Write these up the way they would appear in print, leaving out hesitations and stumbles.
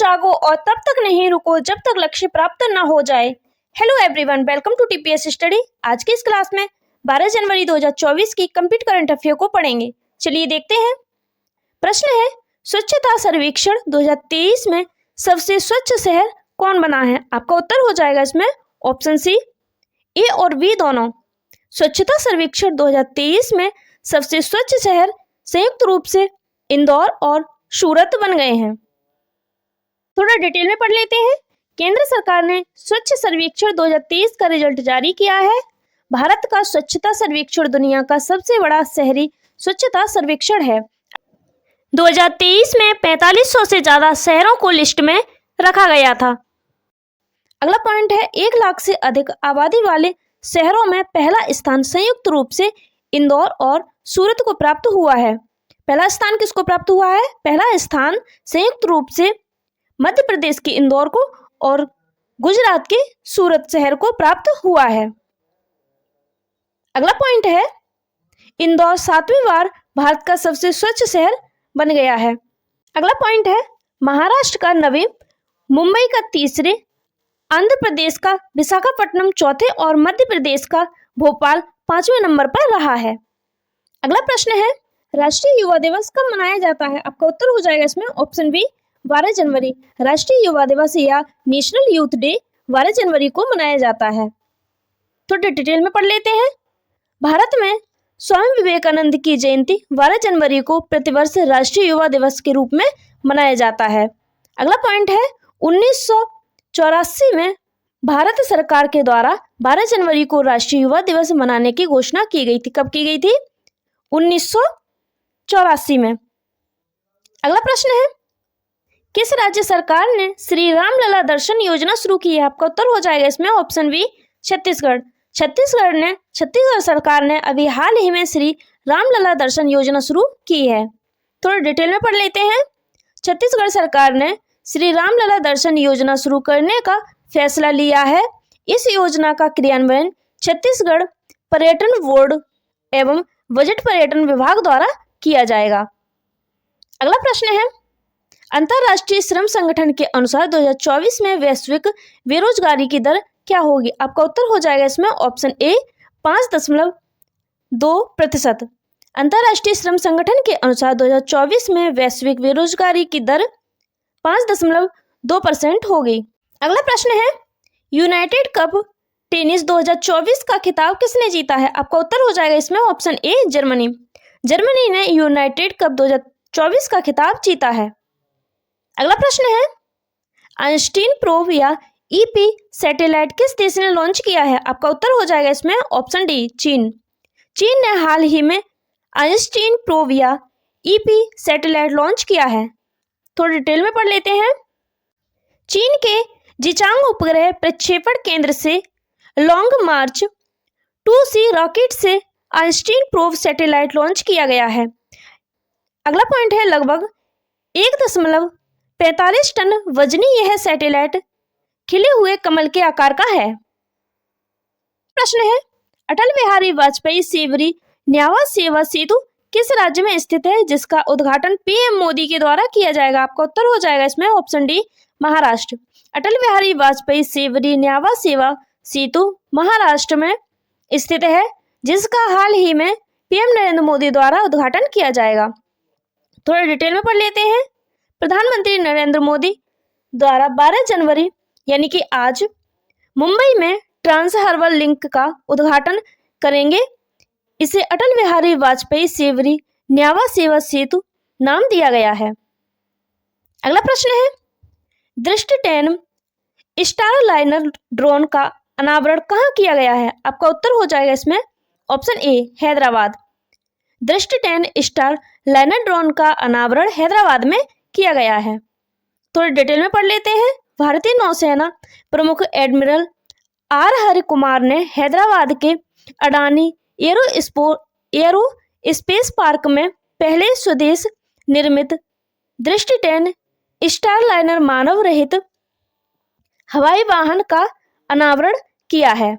जागो और तब तक नहीं रुको जब तक लक्ष्य प्राप्त न हो जाए। Hello everyone, welcome to TPS study. आज की इस क्लास में 12 जनवरी 2024 की कंप्लीट करंट अफेयर को पढ़ेंगे। चलिए देखते हैं। प्रश्न है, स्वच्छता सर्वेक्षण 2023 में सबसे स्वच्छ शहर कौन बना है? आपका उत्तर हो जाएगा इसमें ऑप्शन सी, ए और बी दोनों। स्वच्छता सर्वेक्षण 2023 में सबसे स्वच्छ शहर संयुक्त रूप से इंदौर और सूरत बन गए हैं। थोड़ा डिटेल में पढ़ लेते हैं। केंद्र सरकार ने स्वच्छ सर्वेक्षण 2023 का रिजल्ट जारी किया है। भारत का स्वच्छता सर्वेक्षण दुनिया का सबसे बड़ा शहरी स्वच्छता सर्वेक्षण है। 2023 में 4500 से ज्यादा शहरों को लिस्ट में रखा गया था। अगला पॉइंट है, 1 लाख से अधिक आबादी वाले शहरों में पहला स्थान संयुक्त रूप से इंदौर और सूरत को प्राप्त हुआ है। पहला स्थान किसको प्राप्त हुआ है? पहला स्थान संयुक्त रूप से मध्य प्रदेश के इंदौर को और गुजरात के सूरत शहर को प्राप्त हुआ है। अगला पॉइंट है, इंदौर 7वीं बार भारत का सबसे स्वच्छ शहर बन गया है। अगला पॉइंट है, महाराष्ट्र का नवी, मुंबई का तीसरे, आंध्र प्रदेश का विशाखापट्टनम चौथे और मध्य प्रदेश का भोपाल 5वें नंबर पर रहा है। अगला प्रश्न है, राष्ट्रीय युवा दिवस कब मनाया जाता है? आपका उत्तर हो जाएगा इसमें ऑप्शन बी, 12 जनवरी। राष्ट्रीय युवा दिवस या नेशनल यूथ डे 12 जनवरी को मनाया जाता है। थोड़े डिटेल में पढ़ लेते हैं। भारत में स्वामी विवेकानंद की जयंती 12 जनवरी को प्रतिवर्ष राष्ट्रीय युवा दिवस के रूप में मनाया जाता है। अगला पॉइंट है, 1984 में भारत सरकार के द्वारा 12 जनवरी को राष्ट्रीय युवा दिवस मनाने की घोषणा की गई थी। कब की गई थी? 1984 में। अगला प्रश्न है, किस राज्य सरकार ने श्री राम लला दर्शन योजना शुरू की है? आपका उत्तर हो जाएगा इसमें ऑप्शन बी, छत्तीसगढ़। छत्तीसगढ़ सरकार ने अभी हाल ही में श्री राम लला दर्शन योजना शुरू की है। थोड़ा डिटेल में पढ़ लेते हैं। छत्तीसगढ़ सरकार ने श्री राम लला दर्शन योजना शुरू करने का फैसला लिया है। इस योजना का क्रियान्वयन छत्तीसगढ़ पर्यटन बोर्ड एवं बजट पर्यटन विभाग द्वारा किया जाएगा। अगला प्रश्न है, अंतर्राष्ट्रीय श्रम संगठन के अनुसार 2024 में वैश्विक बेरोजगारी की दर क्या होगी? आपका उत्तर हो जाएगा इसमें ऑप्शन ए, 5.2%। अंतर्राष्ट्रीय श्रम संगठन के अनुसार 2024 में वैश्विक बेरोजगारी की दर 5.2% होगी। अगला प्रश्न है, यूनाइटेड कप टेनिस 2024 का खिताब किसने जीता है? आपका उत्तर हो जाएगा इसमें ऑप्शन ए, जर्मनी। जर्मनी ने यूनाइटेड कप 2024 का खिताब जीता है। अगला प्रश्न है, आइंस्टीन प्रोब या ईपी सैटेलाइट किस देश ने लॉन्च किया है? आपका उत्तर हो जाएगा इसमें ऑप्शन डी, चीन। चीन ने हाल ही में आइंस्टीन प्रोब या ईपी सैटेलाइट लॉन्च किया है। थोड़ा डिटेल में पढ़ लेते हैं। चीन के जिचांग उपग्रह प्रक्षेपण केंद्र से लॉन्ग मार्च 2C रॉकेट से आइंस्टीन प्रोब सैटेलाइट लॉन्च किया गया है। अगला पॉइंट है, लगभग 1.45 टन वजनी यह सैटेलाइट खिले हुए कमल के आकार का है। प्रश्न है, अटल बिहारी वाजपेयी सेवरी न्यावा सेवा सेतु किस राज्य में स्थित है जिसका उद्घाटन पीएम मोदी के द्वारा किया जाएगा? आपका उत्तर हो जाएगा इसमें ऑप्शन डी, महाराष्ट्र। अटल बिहारी वाजपेयी सेवरी न्यावा सेवा सेतु महाराष्ट्र में स्थित है जिसका हाल ही में पीएम नरेंद्र मोदी द्वारा उद्घाटन किया जाएगा। थोड़ा डिटेल में पढ़ लेते हैं। प्रधानमंत्री नरेंद्र मोदी द्वारा 12 जनवरी यानी कि आज मुंबई में ट्रांस हार्बर लिंक का उद्घाटन करेंगे। इसे अटल बिहारी वाजपेयी सेवरी न्यावा सेवा सेतु नाम दिया गया है। अगला प्रश्न है, दृष्टि 10 स्टारलाइनर ड्रोन का अनावरण कहाँ किया गया है? आपका उत्तर हो जाएगा इसमें ऑप्शन ए, हैदराबाद। दृष्टि 10 स्टारलाइनर ड्रोन का अनावरण हैदराबाद में किया गया है। थोड़ी डिटेल में पढ़ लेते हैं। भारतीय नौसेना प्रमुख एडमिरल आर हरि कुमार ने हैदराबाद के अडानी एरो स्पेस पार्क में पहले स्वदेश निर्मित दृष्टि 10 स्टारलाइनर मानव रहित हवाई वाहन का अनावरण किया है।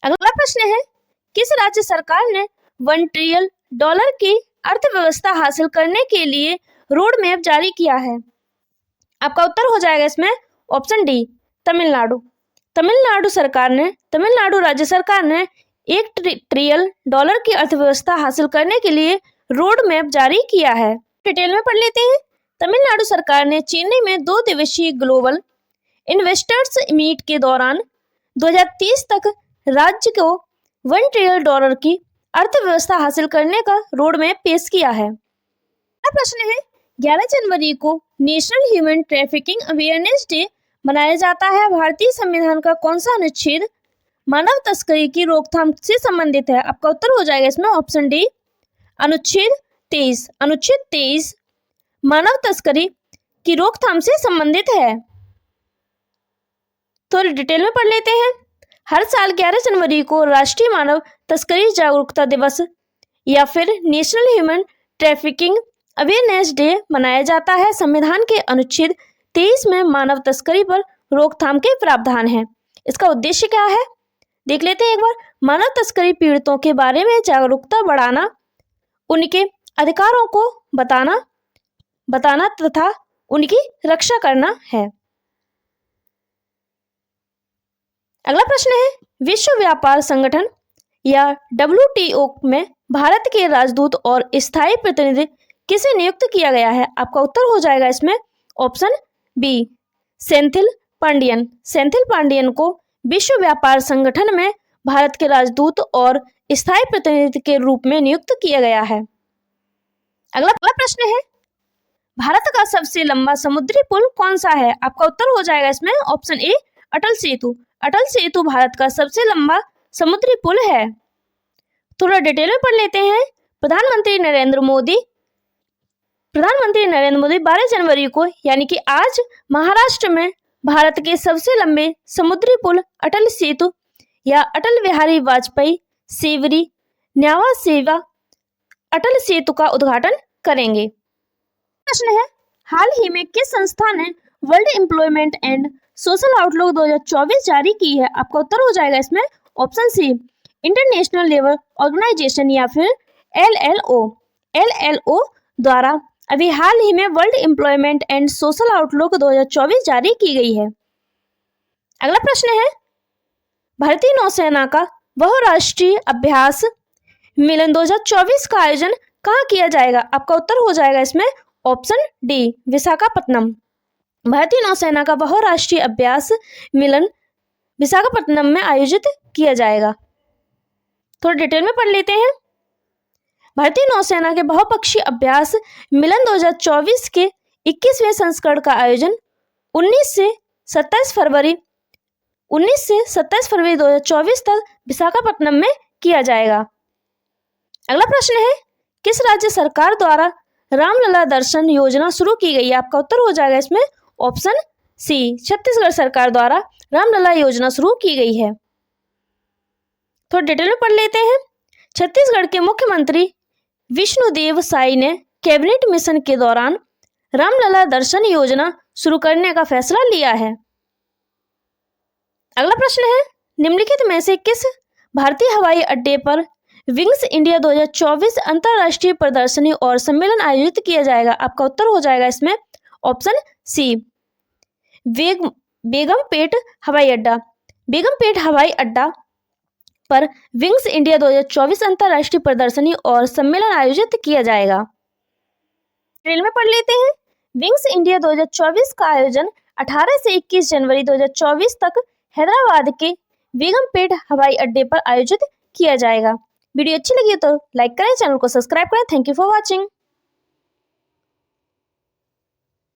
अगला प्रश्न है, किस राज्य सरकार ने $1 ट्रिलियन की अर्थव्यवस्था हासिल करने के लिए रोड मैप जारी किया है? आपका उत्तर हो जाएगा इसमें ऑप्शन डी, तमिलनाडु। तमिलनाडु राज्य सरकार ने $1 ट्रिलियन की अर्थव्यवस्था हासिल करने के लिए रोड मैप जारी किया है। डिटेल में पढ़ लेते हैं। तमिलनाडु सरकार ने चेन्नई में 2 दिवसीय ग्लोबल इन्वेस्टर्स मीट के दौरान 2030 तक राज्य को $1 ट्रिलियन की अर्थव्यवस्था हासिल करने का रोड मैप पेश किया है। अगला प्रश्न है, 11 जनवरी को national human trafficking awareness day मनाया जाता है। भारतीय संविधान का कौन सा अनुच्छेद मानव तस्करी की रोकथाम से संबंधित है? आपका उत्तर हो जाएगा इसमें ऑप्शन डी, अनुच्छेद 23। अनुच्छेद 23 मानव तस्करी की रोकथाम से संबंधित है। थोड़ी डिटेल में पढ़ लेते हैं। हर साल 11 जनवरी को राष्ट्रीय मानव तस्करी जागरूकता दिवस या फिर national human trafficking awareness day मनाया जाता है। संविधान के अनुच्छेद 23 में मानव तस्करी पर रोकथाम के प्रावधान हैं। इसका उद्देश्य क्या है, देख लेते हैं एक बार। मानव तस्करी पीड़ितों के बारे में जागरूकता बढ़ाना, उनके अधिकारों को बताना तथा उनकी रक्षा करना है। अगला प्रश्न है, विश्व व्यापार संगठन या WTO में भारत के राजदूत और स्थायी प्रतिनिधि किसे नियुक्त किया गया है? आपका उत्तर हो जाएगा इसमें ऑप्शन बी, सेंथिल पांडियन। सेंथिल पांडियन को विश्व व्यापार संगठन में भारत के राजदूत और स्थायी प्रतिनिधि के रूप में नियुक्त किया गया है। अगला प्रश्न है, भारत का सबसे लंबा समुद्री पुल कौन सा है? आपका उत्तर हो जाएगा इसमें ऑप्शन ए, अटल सेतु। अटल सेतु भारत का सबसे लंबा समुद्री पुल है। थोड़ा डिटेल में पढ़ लेते हैं। प्रधानमंत्री नरेंद्र मोदी 12 जनवरी को यानी कि आज महाराष्ट्र में भारत के सबसे लंबे समुद्री पुल अटल सेतु या अटल बिहारी वाजपेयी सेवरी न्यावा सेवा अटल सेतु का उद्घाटन करेंगे। प्रश्न है, हाल ही में किस संस्था ने world employment and social outlook 2024 जारी की है? आपका उत्तर हो जाएगा इसमें option C, International Labour Organization या फिर LLO द्वारा अभी हाल ही में world employment and social outlook 2024 जारी की गई है। अगला प्रश्न है, भारतीय नौसेना का बहुराष्ट्रीय अभ्यास मिलन 2024 का आयोजन कहाँ किया जाएगा? आपका उत्तर हो जाएगा इसमें ऑप्शन डी, विशाखापट्टनम। भारतीय नौसेना का बहुराष्ट्रीय अभ्यास मिलन विशाखापट्टनम में आयोजित किया जाएगा। थोड़ा डिटेल में पढ़ लेते हैं। भारतीय नौसेना के बहुपक्षीय अभ्यास मिलन 2024 के 21वें संस्करण का आयोजन 19 से 27 फरवरी 2024 तक विशाखापट्टनम में किया जाएगा। अगला प्रश्न है, किस राज्य सरकार द्वारा रामलला दर्शन योजना शुरू की गई है? आपका उत्तर हो जाएगा इसमें ऑप्शन सी, छत्तीसगढ़ सरकार द्वारा रामलला योजना शुरू की गई है। थोड़ा डिटेल में पढ़ लेते हैं। छत्तीसगढ़ के मुख्यमंत्री विष्णुदेव साई ने कैबिनेट मिशन के दौरान रामलला दर्शन योजना शुरू करने का फैसला लिया है। अगला प्रश्न है, निम्नलिखित में से किस भारतीय हवाई अड्डे पर विंग्स इंडिया 2024 अंतरराष्ट्रीय प्रदर्शनी और सम्मेलन आयोजित किया जाएगा? आपका उत्तर हो जाएगा इसमें ऑप्शन सी, बेगमपेट हवाई अड्डा। बेगमपेट हवाई अड्डा पर विंग्स इंडिया 2024 अंतरराष्ट्रीय प्रदर्शनी और सम्मेलन आयोजित किया जाएगा। ट्रेल में पढ़ लेते हैं। विंग्स इंडिया 2024 का आयोजन 18 से 21 जनवरी 2024 तक हैदराबाद के बेगमपेट हवाई अड्डे पर आयोजित किया जाएगा। वीडियो अच्छी लगी तो लाइक करें, चैनल को सब्सक्राइब करें। Thank you for watching.